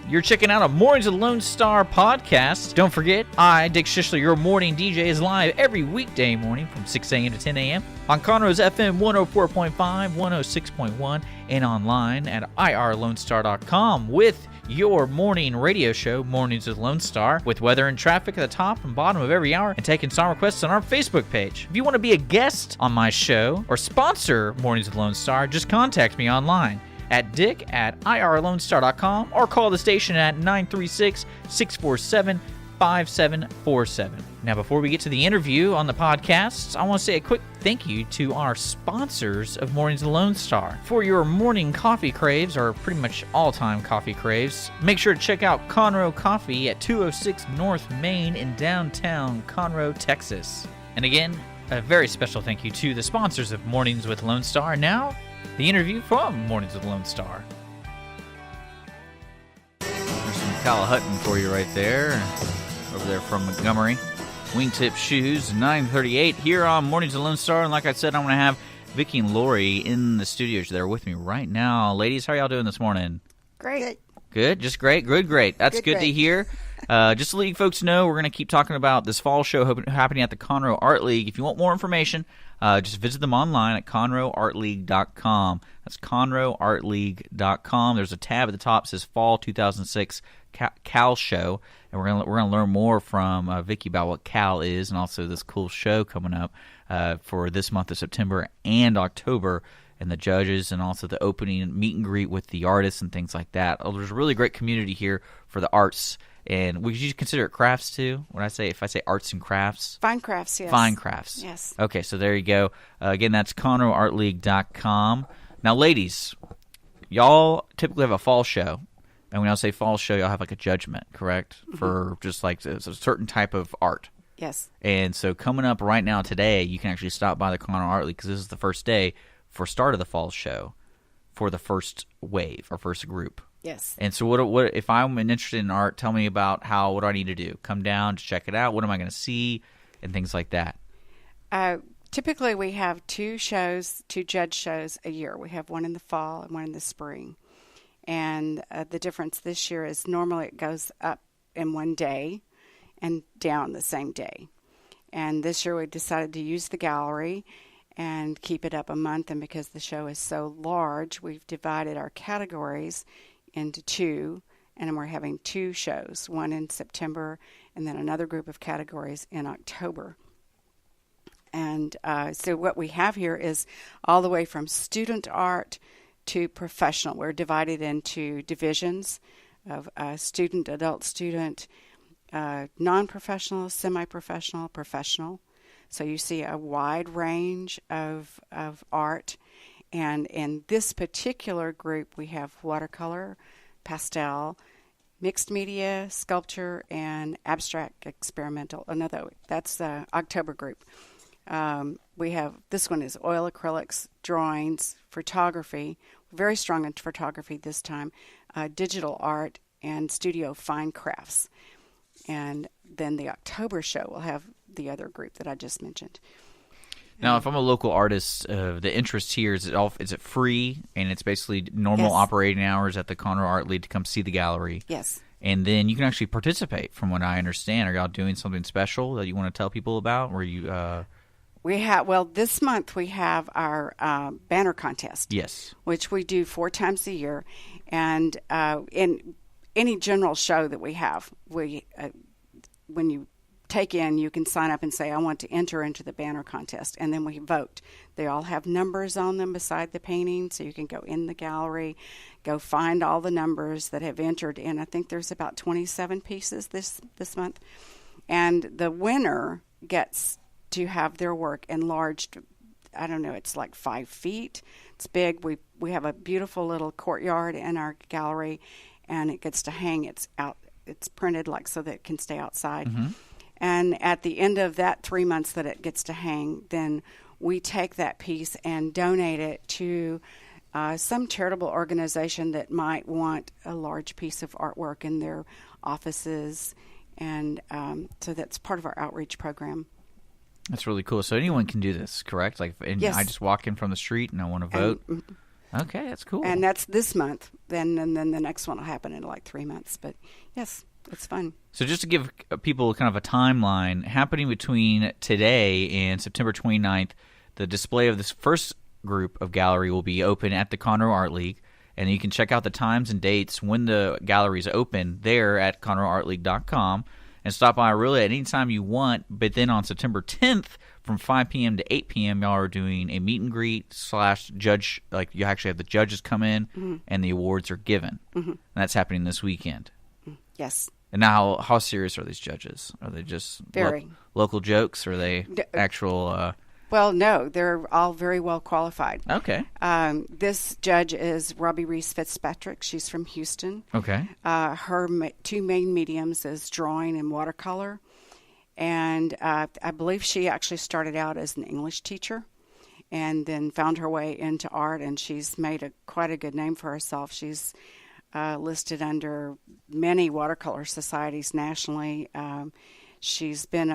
You're checking out a Mornings with Lone Star podcast. Don't forget, I, Dick Schissler, your morning DJ, is live every weekday morning from 6 a.m. to 10 a.m. on Conroe's FM 104.5, 106.1, and online at irlonestar.com with your morning radio show, Mornings with Lone Star, with weather and traffic at the top and bottom of every hour, and taking song requests on our Facebook page. If you want to be a guest on my show or sponsor Mornings with Lone Star, just contact me online at dick@irlonestar.com or call the station at 936-647-5747. Now, before we get to the interview on the podcast, I want to say a quick thank you to our sponsors of Mornings with Lone Star. For your morning coffee craves, or pretty much all-time coffee craves, make sure to check out Conroe Coffee at 206 North Main in downtown Conroe, Texas. And again, a very special thank you to the sponsors of Mornings with Lone Star. Now, the interview from Mornings with Lone Star. There's some Cal Hutton for you right there, over there from Montgomery. Wingtip Shoes, 9:38 here on Mornings with Lone Star. And like I said, I'm going to have Vicki and Lori in the studios. They're with me right now. Ladies, how are y'all doing this morning? Great. Good? Just great? Great. That's good to hear. Just to let you folks know, we're going to keep talking about this fall show happening at the Conroe Art League. If you want more information, just visit them online at conroeartleague.com. That's conroeartleague.com. There's a tab at the top that says Fall 2006 Cal Show, and we're gonna learn more from Vicki about what Cal is, and also this cool show coming up for this month of September and October, and the judges, and also the opening meet and greet with the artists and things like that. There's a really great community here for the arts. And would you consider it crafts too? If I say arts and crafts? Fine crafts, yes. Fine crafts. Yes. Okay, so there you go. Again, that's conroeartleague.com. Now, ladies, y'all typically have a fall show. And when I say fall show, y'all have like a judgment, correct? Mm-hmm. For just like a certain type of art. Yes. And so coming up right now today, you can actually stop by the Conroe Art League because this is the first day for start of the fall show for the first wave or first group. Yes. And so what if I'm interested in art, tell me about what do I need to do? Come down to check it out. What am I going to see? And things like that. Typically, we have two judge shows a year. We have one in the fall and one in the spring. And the difference this year is normally it goes up in one day and down the same day. And this year we decided to use the gallery and keep it up a month. And because the show is so large, we've divided our categories into two, and we're having two shows, one in September and then another group of categories in October. And so what we have here is all the way from student art to professional. We're divided into divisions of student, adult student, non-professional, semi-professional, professional. So you see a wide range of art. And in this particular group, we have watercolor, pastel, mixed media, sculpture, and abstract experimental. Another, that's the October group. We have, this one is oil acrylics, drawings, photography, very strong in photography this time, digital art, and studio fine crafts. And then the October show will have the other group that I just mentioned. Now, if I'm a local artist, the interest here is it free, and it's basically normal operating hours at the Conroe Art League to come see the gallery? Yes. And then you can actually participate, from what I understand. Are y'all doing something special that you want to tell people about? Where you? We have this month we have our banner contest. Yes. Which we do 4 times a year, and in any general show that we have, when you take in, you can sign up and say, I want to enter into the banner contest, and then we vote. They all have numbers on them beside the painting, so you can go in the gallery, go find all the numbers that have entered in. I think there's about 27 pieces this month, and the winner gets to have their work enlarged. I don't know, it's like 5 feet. It's big. We have a beautiful little courtyard in our gallery, and it gets to hang. It's printed like so that it can stay outside. Mm-hmm. And at the end of that 3 months that it gets to hang, then we take that piece and donate it to some charitable organization that might want a large piece of artwork in their offices. And so that's part of our outreach program. That's really cool. So anyone can do this, correct? Yes. I just walk in from the street and I want to vote. Okay, that's cool. And that's this month. And then the next one will happen in like 3 months. But yes, it's fun. So just to give people kind of a timeline, happening between today and September 29th, the display of this first group of gallery will be open at the Conroe Art League. And you can check out the times and dates when the gallery is open there at ConroeArtLeague.com and stop by really at any time you want. But then on September 10th from 5 p.m. to 8 p.m., y'all are doing a meet and greet / judge. Like you actually have the judges come in and the awards are given. And that's happening this weekend. Yes. And now how serious are these judges? Are they just very local jokes or are they actual... Well, no, they're all very well qualified. Okay. This judge is Robbie Reese Fitzpatrick. She's from Houston. Okay. Her two main mediums is drawing and watercolor. And I believe she actually started out as an English teacher and then found her way into art, and she's made quite a good name for herself. She's listed under many watercolor societies nationally. She's been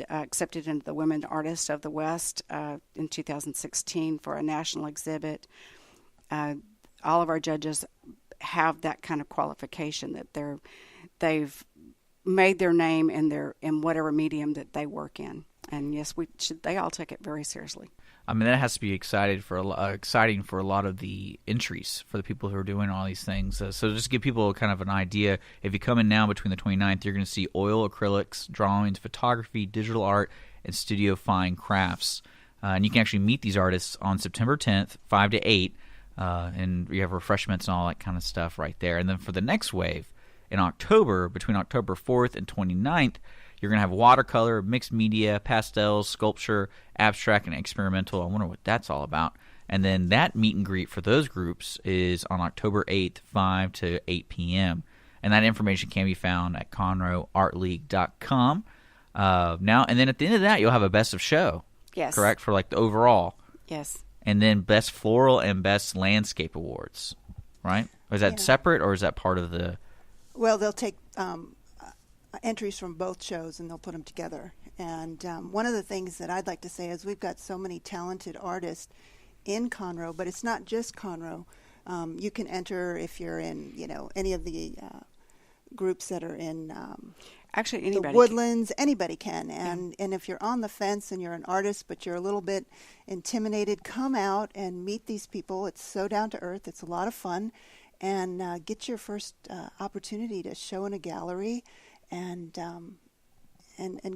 accepted into the Women Artists of the West in 2016 for a national exhibit. All of our judges have that kind of qualification that they've made their name in whatever medium that they work in. And yes, they all take it very seriously. I mean, that has to be exciting for a lot of the entries for the people who are doing all these things. So just to give people kind of an idea, if you come in now between the 29th, you're going to see oil, acrylics, drawings, photography, digital art, and studio fine crafts. And you can actually meet these artists on September 10th, 5 to 8, and you have refreshments and all that kind of stuff right there. And then for the next wave, in October, between October 4th and 29th, you're going to have watercolor, mixed media, pastels, sculpture, abstract, and experimental. I wonder what that's all about. And then that meet and greet for those groups is on October 8th, 5 to 8 p.m. And that information can be found at ConroeArtLeague.com. Now, and then at the end of that, you'll have a best of show. Yes. Correct? For like the overall. Yes. And then best floral and best landscape awards, right? Or is that separate or is that part of the... Well, they'll take entries from both shows and they'll put them together. And one of the things that I'd like to say is we've got so many talented artists in Conroe, but it's not just Conroe. You can enter if you're in, any of the groups that are in actually anybody the Woodlands. Anybody can. And if you're on the fence and you're an artist, but you're a little bit intimidated, come out and meet these people. It's so down to earth. It's a lot of fun. And get your first opportunity to show in a gallery, and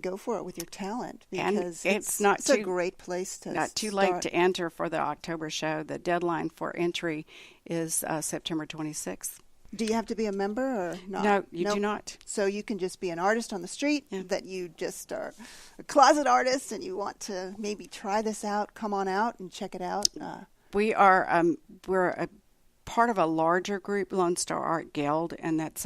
go for it with your talent, because it's a great place to not too late to enter for the October show. The deadline for entry is September 26th. Do you have to be a member or not? No, you do not. So you can just be an artist on the street, that you just are a closet artist and you want to maybe try this out. Come on out and check it out. We're a part of a larger group, Lone Star Art Guild, and that's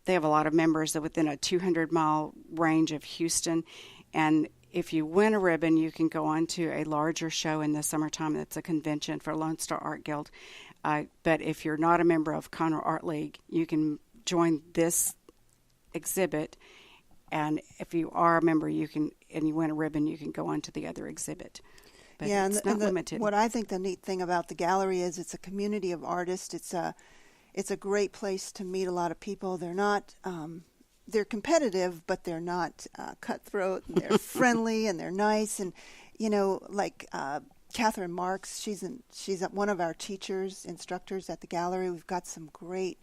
they have a lot of members within a 200-mile range of Houston. And if you win a ribbon, you can go on to a larger show in the summertime. That's a convention for Lone Star Art Guild. But if you're not a member of Conroe Art League, you can join this exhibit. And if you are a member, and you win a ribbon, you can go on to the other exhibit. But it's not limited. What I think the neat thing about the gallery is it's a community of artists. It's a great place to meet a lot of people. They're not they're competitive, but they're not cutthroat. And they're friendly and they're nice. And like Catherine Marks, she's one of our instructors at the gallery. We've got some great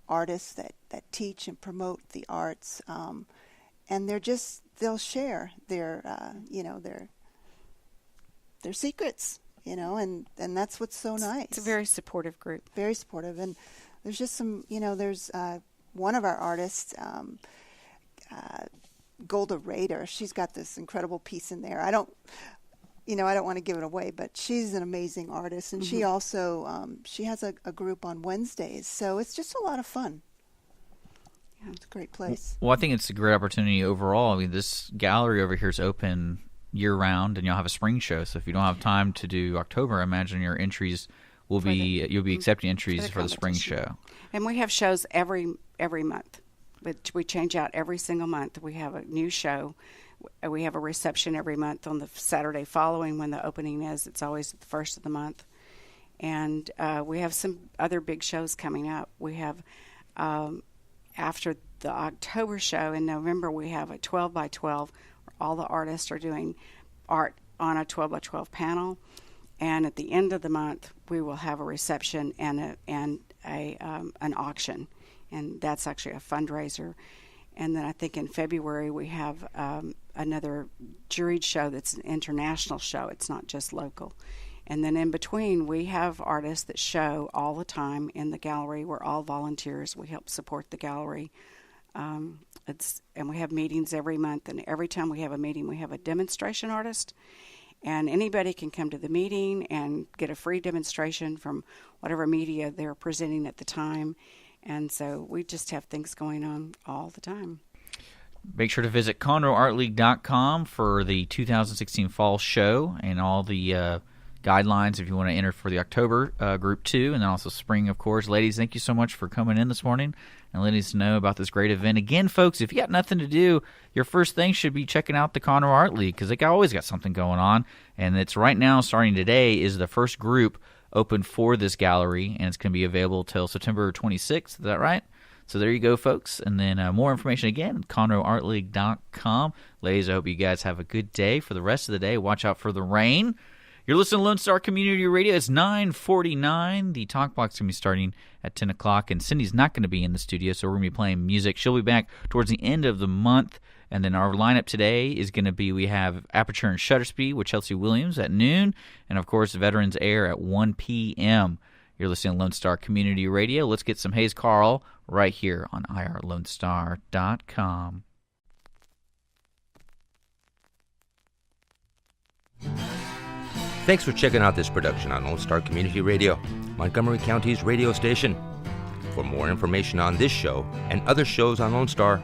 artists that teach and promote the arts, and they'll share their secrets, and that's what's so nice. It's a very supportive group. Very supportive. And there's just some, there's one of our artists, Golda Rader. She's got this incredible piece in there. I don't want to give it away, but she's an amazing artist. And she also, she has a group on Wednesdays. So it's just a lot of fun. Yeah, it's a great place. Well, I think it's a great opportunity overall. I mean, this gallery over here is open year-round, and you'll have a spring show. So if you don't have time to do October, I imagine your entries you'll be accepting entries for the spring show. And we have shows every month, which we change out every single month. We have a new show. We have a reception every month on the Saturday following when the opening is. It's always the first of the month. And we have some other big shows coming up. We have, after the October show in November, we have a 12 by 12 where all the artists are doing art on a 12 by 12 panel. And at the end of the month, we will have a reception and an auction. And that's actually a fundraiser. And then I think in February we have another juried show that's an international show. It's not just local. And then in between, we have artists that show all the time in the gallery. We're all volunteers. We help support the gallery. And we have meetings every month. And every time we have a meeting, we have a demonstration artist. And anybody can come to the meeting and get a free demonstration from whatever media they're presenting at the time. And so we just have things going on all the time. Make sure to visit ConroeArtLeague.com for the 2016 Fall Show and all the guidelines if you want to enter for the October Group 2, and then also spring, of course. Ladies, thank you so much for coming in this morning and letting us know about this great event. Again, folks, if you got nothing to do, your first thing should be checking out the Conroe Art League, because they always got something going on. And it's right now, starting today, is the first group open for this gallery, and it's going to be available till September 26th. Is that right? So there you go, folks. And then more information again, ConroeArtLeague.com. Ladies, I hope you guys have a good day for the rest of the day. Watch out for the rain. You're listening to Lone Star Community Radio. It's 9:49. The Talk Block's going to be starting at 10 o'clock, and Cindy's not going to be in the studio, so we're going to be playing music. She'll be back towards the end of the month, and then our lineup today is going to be, we have Aperture and Shutter Speed with Chelsea Williams at noon, and, of course, Veterans Air at 1 p.m. You're listening to Lone Star Community Radio. Let's get some Hayes Carl right here on irlonestar.com. Thanks for checking out this production on Lone Star Community Radio, Montgomery County's radio station. For more information on this show and other shows on Lone Star,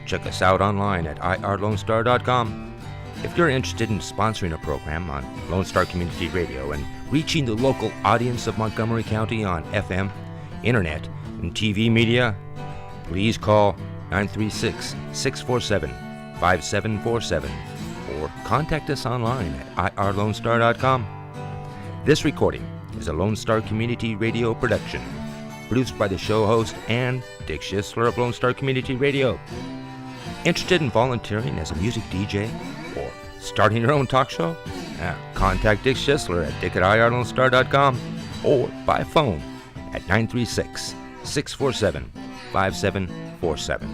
check us out online at irlonestar.com. If you're interested in sponsoring a program on Lone Star Community Radio and reaching the local audience of Montgomery County on FM, internet, and TV media, please call 936-647-5747 or contact us online at irlonestar.com. This recording is a Lone Star Community Radio production, produced by the show host and Dick Schissler of Lone Star Community Radio. Interested in volunteering as a music DJ or starting your own talk show? Contact Dick Schissler at dick@irlonestar.com or by phone at 936-647-5747.